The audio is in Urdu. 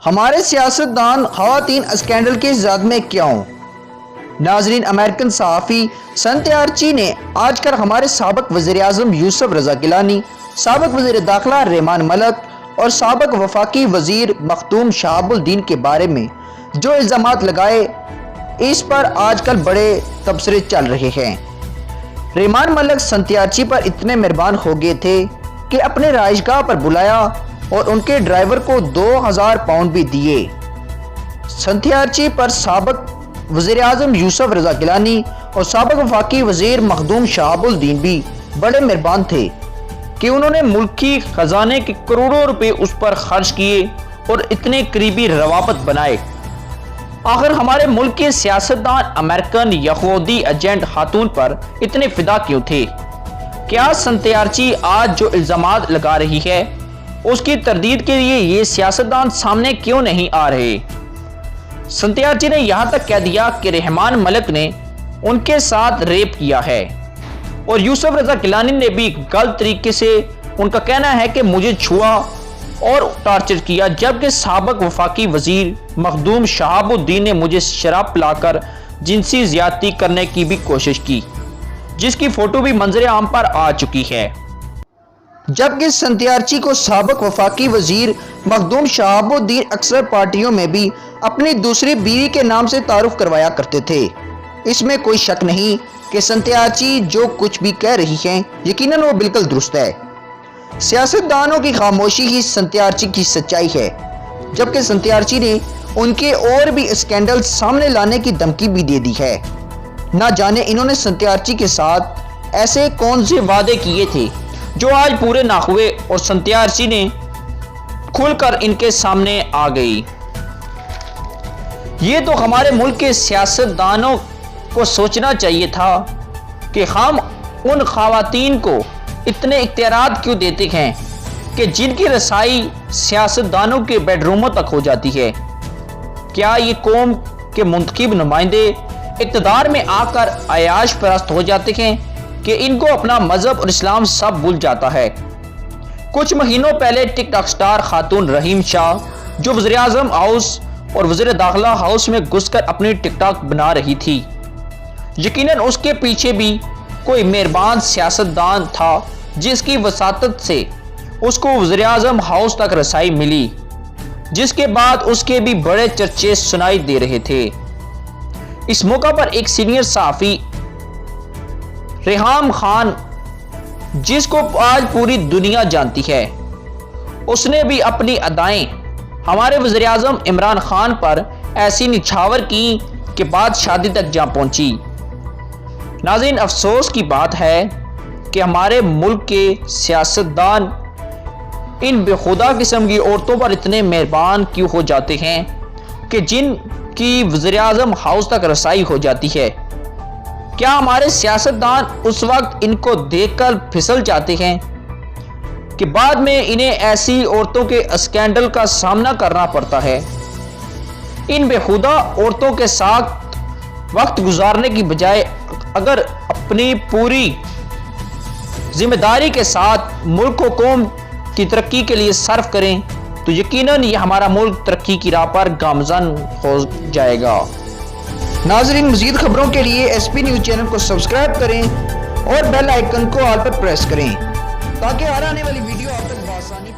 ہمارے سیاستدان خواتین اسکینڈل کے زد میں کیوں؟ ناظرین، امریکن صحافی سنتیارچی نے آج کل ہمارے سابق وزیر اعظم یوسف رضا گیلانی، سابق وزیر داخلہ رحمان ملک اور سابق وفاقی وزیر مخدوم شہاب الدین کے بارے میں جو الزامات لگائے، اس پر آج کل بڑے تبصرے چل رہے ہیں۔ رحمان ملک سنتیارچی پر اتنے مہربان ہو گئے تھے کہ اپنے رہائش گاہ پر بلایا اور ان کے ڈرائیور کو 2000 پاؤنڈ بھی دیے۔ سنتیارچی پر سابق وزیر اعظم یوسف رضا گیلانی اور سابق وفاقی وزیر مخدوم شہاب الدین بھی بڑے مہربان تھے کہ انہوں نے ملکی خزانے کے کروڑوں روپے اس پر خرچ کیے اور اتنے قریبی روابط بنائے۔ آخر ہمارے ملک کے سیاستدان امریکن یہودی ایجنٹ خاتون پر اتنے فدا کیوں تھے؟ کیا سنتیارچی آج جو الزامات لگا رہی ہے اس کی تردید کے لیے یہ سیاستدان سامنے کیوں نہیں آ رہے؟ سنتیارچی نے یہاں تک کہہ دیا کہ رحمان ملک نے ان کے ساتھ ریپ کیا ہے اور یوسف رضا گیلانی نے بھی غلط طریقے سے ان کا کہنا ہے کہ مجھے چھوا اور ٹارچر کیا، جبکہ سابق وفاقی وزیر مخدوم شہاب الدین نے مجھے شراب پلا کر جنسی زیادتی کرنے کی بھی کوشش کی، جس کی فوٹو بھی منظر عام پر آ چکی ہے۔ جبکہ سنتیارچی کو سابق وفاقی وزیر مخدوم شہاب الدین اکثر پارٹیوں میں بھی اپنی دوسری بیوی کے نام سے تعارف کروایا کرتے تھے۔ اس میں کوئی شک نہیں کہ سنتیارچی جو کچھ بھی کہہ رہی ہیں یقیناً وہ بالکل درست ہے۔ سیاستدانوں کی خاموشی ہی سنتیارچی کی سچائی ہے، جبکہ سنتیارچی نے ان کے اور بھی اسکینڈل سامنے لانے کی دھمکی بھی دے دی ہے۔ نہ جانے انہوں نے سنتیارچی کے ساتھ ایسے کون سے وعدے کیے تھے جو آج پورے نہ ہوئے اور سنتیارچی نے کھل کر ان کے سامنے آ گئی۔ یہ تو ہمارے ملک کے سیاستدانوں کو سوچنا چاہیے تھا کہ ہم ان خواتین کو اتنے اختیارات کیوں دیتے ہیں کہ جن کی رسائی سیاستدانوں کے بیڈ روموں تک ہو جاتی ہے۔ کیا یہ قوم کے منتخب نمائندے اقتدار میں آ کر عیاش پرست ہو جاتے ہیں کہ ان کو اپنا مذہب اور اسلام سب بھول جاتا ہے؟ کچھ مہینوں پہلے ٹک ٹاک سٹار خاتون رحیم شاہ جو وزیر اعظم ہاؤس اور وزیر داخلہ ہاؤس میں گھس کر اپنی ٹک ٹاک بنا رہی تھی، یقیناً اس کے پیچھے بھی کوئی مہربان سیاستدان تھا جس کی وساطت سے اس کو وزیر اعظم ہاؤس تک رسائی ملی، جس کے بعد اس کے بھی بڑے چرچے سنائی دے رہے تھے۔ اس موقع پر ایک سینئر صحافی ریحام خان، جس کو آج پوری دنیا جانتی ہے، اس نے بھی اپنی ادائیں ہمارے وزیر اعظم عمران خان پر ایسی نچھاور کی کہ بات شادی تک جا پہنچی۔ ناظرین، افسوس کی بات ہے کہ ہمارے ملک کے سیاستدان ان بے خدا قسم کی عورتوں پر اتنے مہربان کیوں ہو جاتے ہیں کہ جن کی وزیر اعظم ہاؤس تک رسائی ہو جاتی ہے؟ کیا ہمارے سیاستدان اس وقت ان کو دیکھ کر پھسل جاتے ہیں کہ بعد میں انہیں ایسی عورتوں کے اسکینڈل کا سامنا کرنا پڑتا ہے؟ ان بے خدا عورتوں کے ساتھ وقت گزارنے کی بجائے اگر اپنی پوری ذمہ داری کے ساتھ ملک و قوم کی ترقی کے لیے صرف کریں تو یقیناً یہ ہمارا ملک ترقی کی راہ پر گامزن ہو جائے گا۔ ناظرین، مزید خبروں کے لیے ایس پی نیوز چینل کو سبسکرائب کریں اور بیل آئیکن کو آل پر پریس کریں تاکہ ہر آنے والی ویڈیو آپ تک بآسانی